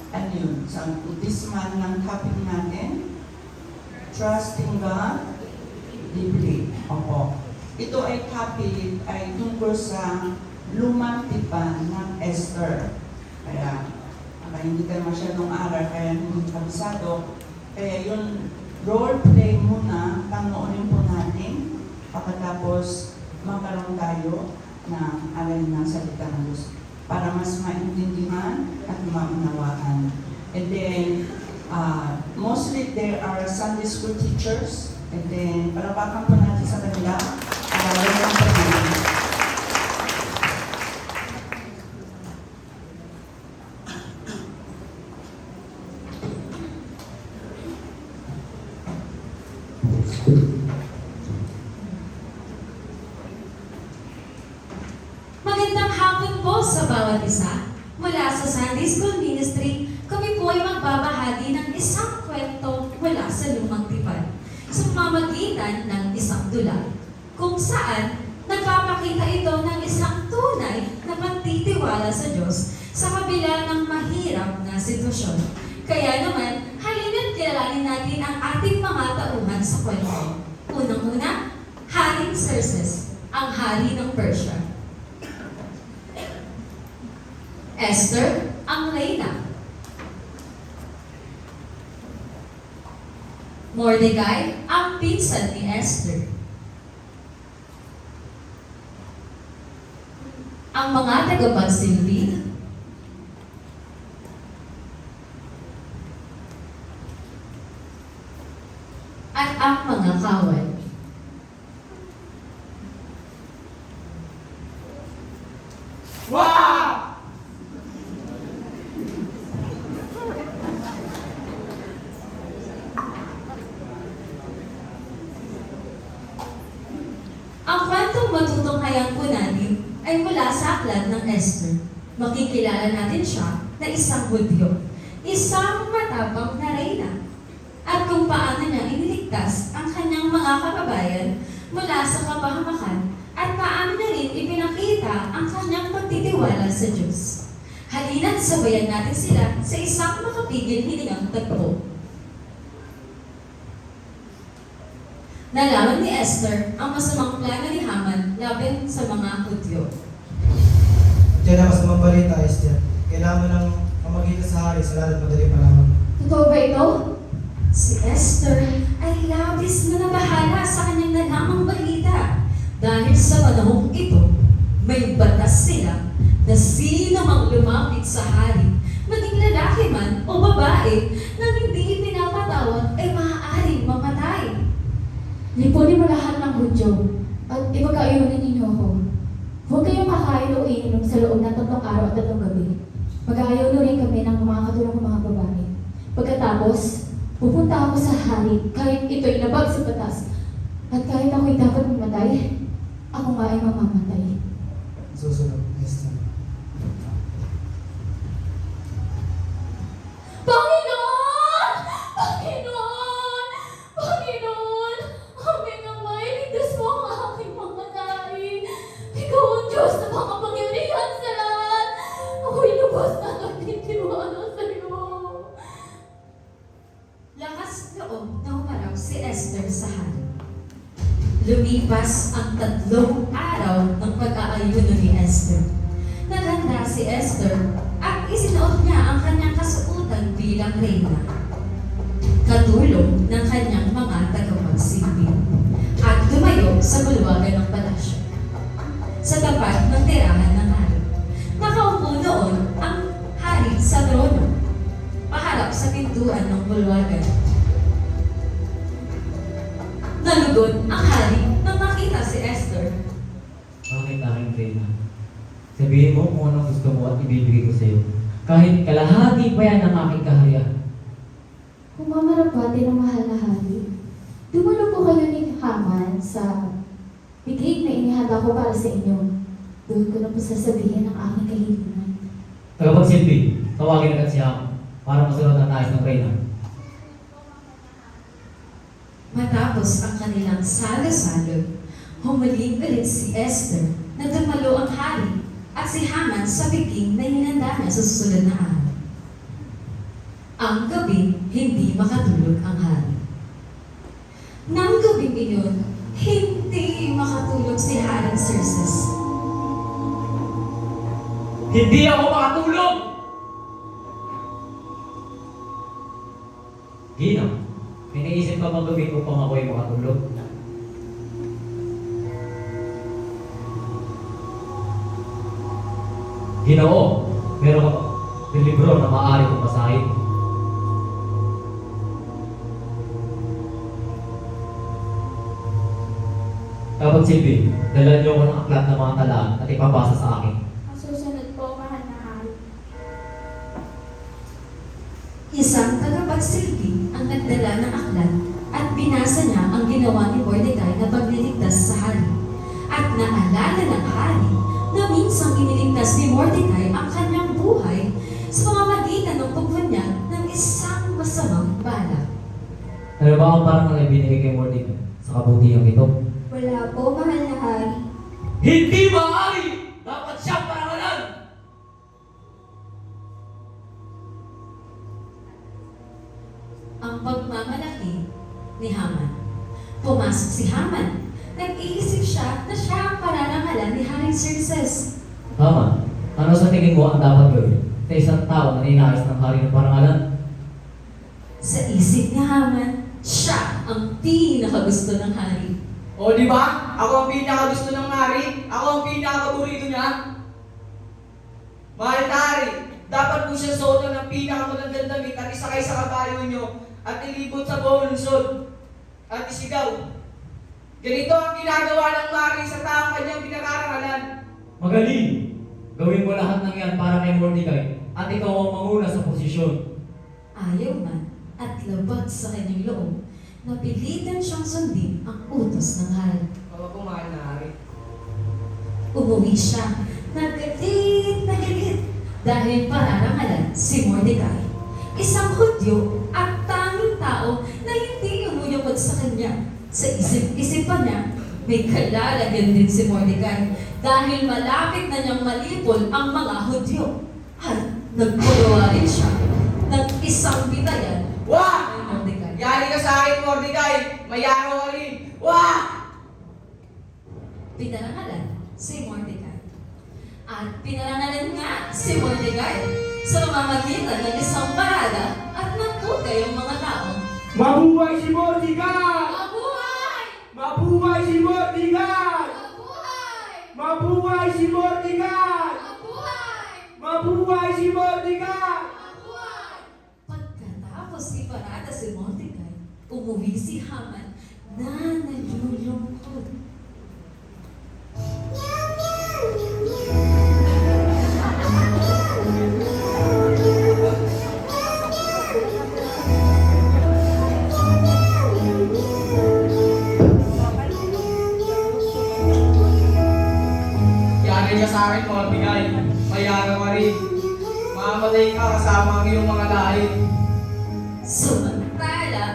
Ano yun? Sa this month ng topic natin, Trusting God Deeply. Opo. Ito ay topic ay tungkol sa lumang tipan ng Esther. Kaya hindi kayo masyadong aral, kaya hindi kabisado. Kaya yun, role play muna, panoorin po natin, pagkatapos magkaroon tayo ng aral ng salita ng Diyos para mas maintindihan at maunawaan. And then, mostly there are Sunday school teachers, and then palapakan po natin sa kanila. Magandang hapon po sa bawat isa. Mula sa Sunday School Ministry, kami po ay magbabahagi ng isang kwento mula sa lumang tipan sa pamamagitan ng isang dula, kung saan nagpapakita ito ng isang tunay na pagtitiwala sa Diyos sa kabila ng mahirap na sitwasyon. Kaya naman, halina't kilalanin natin ang ating mga tauhan sa kwento. Unang-una, Haring Xerxes, ang hari ng Persia. Esther, ang reyna. Mordecai, ang pinsan ni Esther. Ang mga tagapagsilbi. At ang mga kawal. Wow! Ang kwentong matutunghayan po natin ay mula sa aklat ng Esther. Makikilala natin siya na isang Hudyo, isang matapang na reyna, at kung paano niya iniligtas ang kanyang mga kababayan mula sa kapahamakan at paano niya rin ipinakita ang kanyang pagtitiwala sa Diyos. Halina't sabayan natin sila sa isang makapigil-hiningang tagpo. Nalaman ni Esther ang masamang plano ni Haman laban sa mga Hudyo. Diyan na masamang balita, Esther. Kailangan mo ng pamagitan sa hari sa lahat madaling panahon. Totoo ba ito? Si Esther ay labis na nabahala sa kanyang nalamang balita. Dahil sa panahong ito, may batas sila na sino mang lumapit sa hari, maging lalaki man o babae, na hindi ipinapatawag ay maaaring mamatay. Lipunin mo lahat ng Hudyo at ipagkayunin ninyo ako. Huwag kayong kakain o iinom sa loob ng 3 araw at 3 gabi. Mag-aayuno rin kami ng mga katulong ng mga babae. Pagkatapos, pupunta ako sa hari kahit ito'y labag sa batas. At kahit ako'y dapat mamatay, ako nga ay mamamatay. Susunod, Esther. Panginoon! Panginoon! Panginoon! Aming Ama, iligtas mo ang aking mga nai. Ikaw ang Diyos na makapangyarihan sa lahat. Ako'y lubos na nagtitiwala sa iyo. Lakas loob na humarap si Esther sa hari. Lumipas ang 3 araw ng pag-aayuno ni Esther. Naghanda si Esther at isinuot niya ang kanyang kasuotan bilang reyna, katulong ng kanyang mga tagapagsilbi, at tumayo sa bulwagan ng palasyo, sa tapat ng tirahan ng hari. Nakaupo noon ang hari sa trono, paharap sa pintuan ng bulwagan. Nalugod ang hari nang makita si Esther. Bakit aking reyna? Sabihin mo kung anong gusto mo at ibibigay ko sa iyo. Kahit kalahati pa yan ang aking kaharian. Kung mamarapati ng mahal na hari, dumalo po kayo ni Haman sa bigay na inihanda ko para sa inyo. Doon ko na po sasabihin ang aking kahilingan. Tagapagsilbi, tawagin agad siya para masunod ang nais ng reyna. Matapos ang kanilang salo-salo, humaling ulit si Esther na dumalo ang hari at si Haman sa biging na hinanda niya sa susunod na araw. Ang gabing hindi makatulog ang hari. Nang gabing iyon, hindi makatulog si Haring Xerxes. Hindi ako makatulog! Gino, may naisip ka bang gawin upang ako'y makatulog? Ginoo, meron ka bang libro na maaari kong basahin? Kapag Silvi, dala niyo ako ng aklat ng mga talaan at ipabasa sa akin. Ang susunod po, mahal na hari. Isang tagapagsilbi ang nagdala ng aklat at binasa niya ang ginawa ni Mordecai na pagliligtas sa hari. At naalala ng hari na minsang iniligtas ni Mordecai ang kanyang buhay sa pamamagitan ng pagbunyag ng isang masamang balak. Ano ba ang parang na ibinigay kay Mordecai sa kabutihang ito? Wala po, mahal na hari. Hindi maaari! Dapat siyang parangalan! Ang pagmamalaki ni Haman. Pumasok si Haman. Nag-iisip siya na siya ang pararangalan ni Haring Xerxes. Tama. Ano sa tingin mo ang dapat gawin sa isang tao na ninais ng hari ng parangalan? Sa isip ni Haman, siya ang pinakagusto ng hari. O di ba? Ako ang pinakagusto ng hari. Ako ang pinakapaborito niya. Mahal na hari, dapat po siya suotan ng pinakamagandang damit at isakay sa kabayo niyo at ilibot sa buong lungsod at isigaw. Ganito ang ginagawa ng hari sa taong kanyang pinakarangalan. Magaling! Gawin mo lahat ng yan para kay Mordecai at ikaw ang manguna sa posisyon. Ayaw man at labag sa kanyang loob, napilitan siyang sundin ang utos ng hari. Mga po mahal na hari. Umuwi siya, nagalit na galit dahil pararangalan si Mordecai. Isang Hudyo at tanging tao na hindi umuyukod sa kanya. Sa isip-isip pa niya, may kalalagyan din si Mordecai dahil malapit na niyang malipol ang mga Hudyo. At nagpagawa rin siya ng isang bitayan Wah! kay Mordecai. Yari ka sa akin, Mordecai. Mayaro ka rin. Wah! Pinarangalan si Mordecai. At pinarangalan nga si Mordecai sa pamamagitan ng isang parada at nagputay ang mga tao. Mabuhay si Mordecai! Mabuhay! Mabuhay si Mordecai! Mabuhay! Mabuhay si Mordecai! Mabuhay! Mabuhay si Mordecai! Mabuhay! Pagkatapos iparada si Mordecai, umuwi si Haman na nalulungkot. Yari ka sa akin, Mordecai. Mayaro ka rin. Mamamatay ka kasama ang iyong mga lahi. Samantala,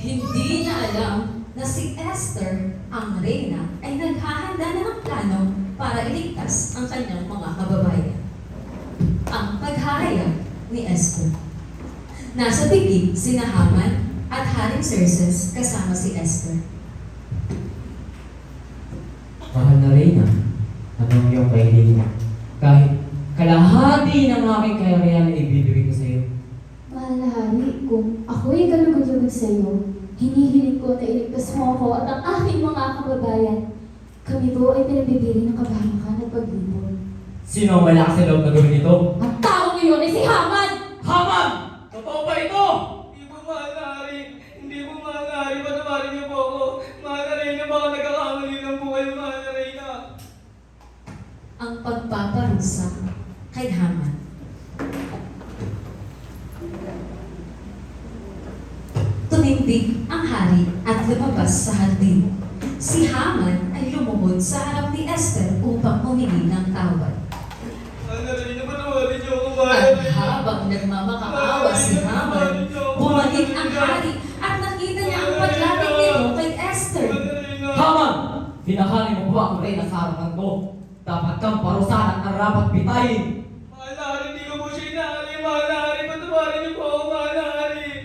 hindi niya alam na si Esther, ang reyna, ay naghahanda na ng plano para iligtas ang kanyang mga kababayan. Ang paghahayag ni Esther. Nasa tigig sina Haman at Haring Xerxes kasama si Esther. Mahal na Reyna, anong iyong kahilingan? Kahit kalahati ng aking kayarihan ay ibibigay ko sa iyo. Mahal na hari, kung ako'y kalugod-lugod sa iyo, hinihiling ko na iligtas mo ako at ang aking mga kababayan. Kami po ay pinagbibili ng kabahamakan at paglibot. Sino ang malakas sa loob na gawin ito? Ang taong iyon ay si Haman! Haman! Totoo ba ito? Hindi po mahal na hari. Hindi po mahal na hari. Patawarin niyo po ako. Mahal na Reyna, baka nagkakamali ng buhay, mahal na Reyna. Ang pagpaparusa kay Haman. Tumindig ang hari at lumabas sa hardin. Si Haman ay lumubod sa harap ni Esther upang humingi ng tawad. Mahal na Reyna, patawarin niyo ako, mahal na At Reyna. habang nagmamakaawa si Haman, bumalik ang hari at nakita niya ang paglapit nito kay Esther. Mahal na Reyna. Haman! Hinahali mo ba ang Reyna sa harapan ko? Dapat kang parusahan at narapat bitayin. Mahal na hari, hindi ko po siya inahali. Mahal na hari, patawarin niyo po ako, mahal na hari.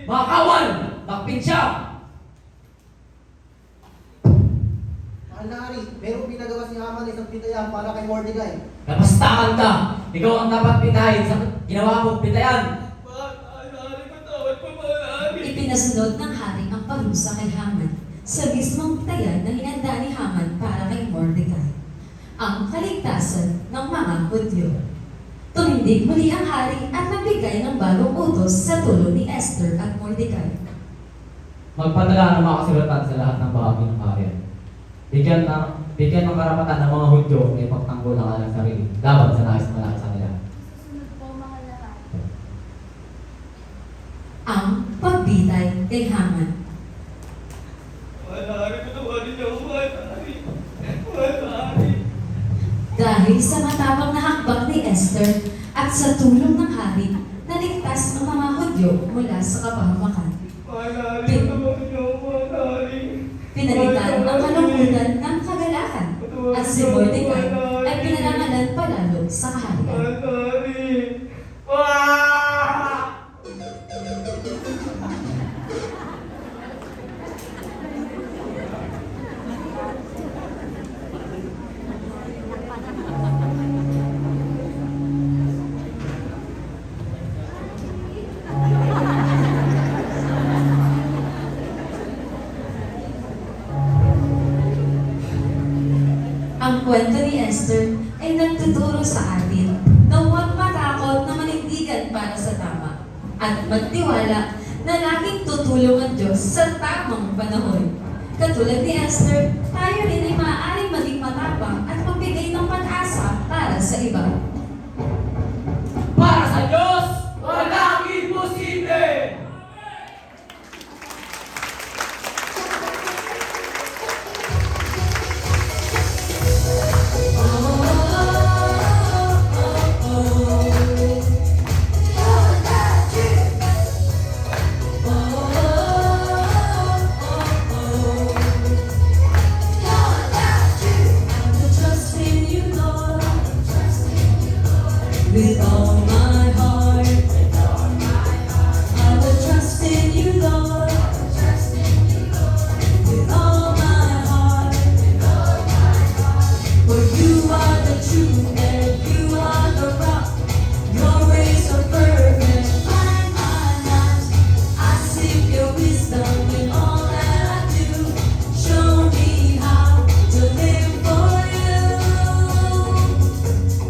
Mga kawal! Takpin siya! Mahal na hari, merong pinagawa si Haman isang pitayan para kay Mordecai. Napastakan ka! Ikaw ang dapat pitahin sa ginawa mong pitayan! Ipinasunod ng hari ang parusa kay Haman sa mismong pitayan na hinanda ni Haman para kay Mordecai, ang kaligtasan ng mga Hudyo. Tumindig muli ang hari at nagbigay ng bagong utos sa tulong ni Esther at Mordecai. Magpadala ng mga kasulatan sa lahat ng bahagi ng kaharian. Bigyan ng karapatan ng mga Hudyo na ipagtanggol ang kanilang sarili laban sa nais malaki sa nila. Ang pagbitay kay Haman. Dahil sa matapang na hakbang ni Esther at sa tulong ng hari, naligtas ang mga Hudyo mula sa kapahamakan. Pinalitan ang kalungkutan ng kagalakan at si Mordecai ay pinarangalan palalo sa kaharian. Ang kwento ni Esther ay nagtuturo sa atin na huwag matakot na manindigan para sa tama at magtiwala na laging tutulong ang Diyos sa tamang panahon. Katulad ni Esther, tayo rin ay maaaring maging matapang at magbigay ng pag-asa para sa iba. Para sa Diyos, walang imposible! With all my heart, I will trust in you, Lord. With all my heart, for you are the truth and you are the rock. Your ways are perfect, mine are not. I seek your wisdom in all that I do. Show me how to live for you.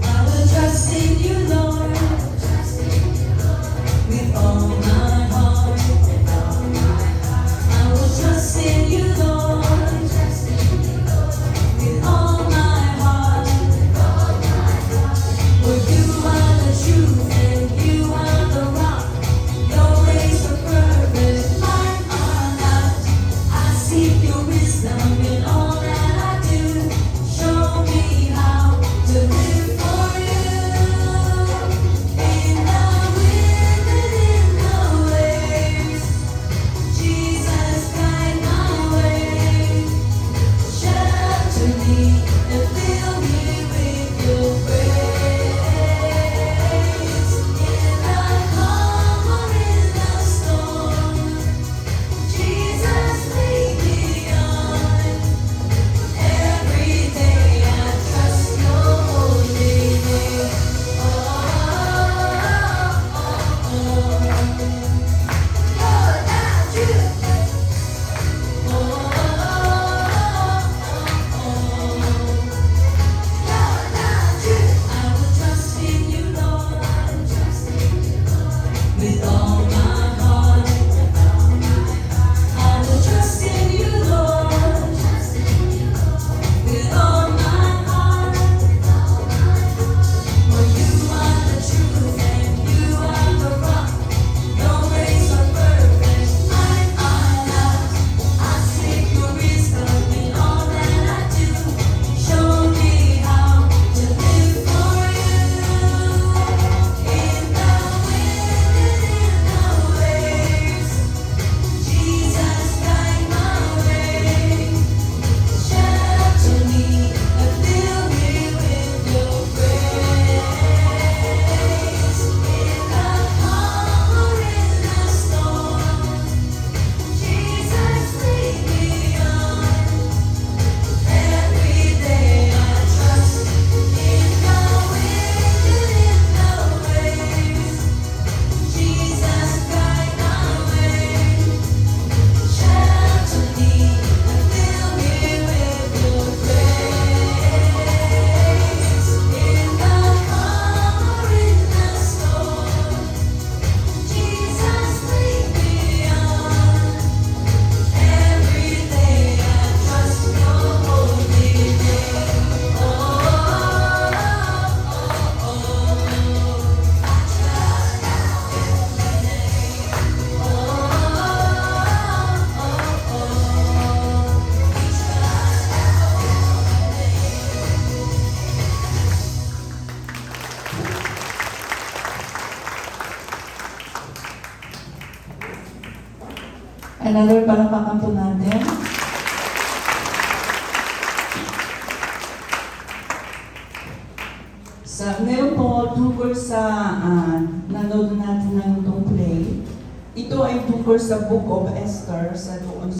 I will trust in you, Lord, with all my heart. I will trust in you, Lord, with all my heart. For you are the truth and you are the rock. Your ways are perfect, mine are not. I seek your wisdom in all that I do. Show me how to live for you. In the wind and in the waves, Jesus guide my way. Shelter me and fill me with your grace. In the calm or in the storm, Jesus lead me on. Every day I trust your holy name. Lord, that you. Lord, that you. I will trust in you, Lord, with all my heart. I will trust in you, Lord, with all my heart. For you are the truth and you are the rock. Your ways are perfect, mine are not. I seek your wisdom in all that I do. Show me how to live for you. In the wind and in the Another palakpakan po natin. Ngayon po, tungkol sa nanood natin ng itong play, ito ay tungkol sa Book of Esther, sa doon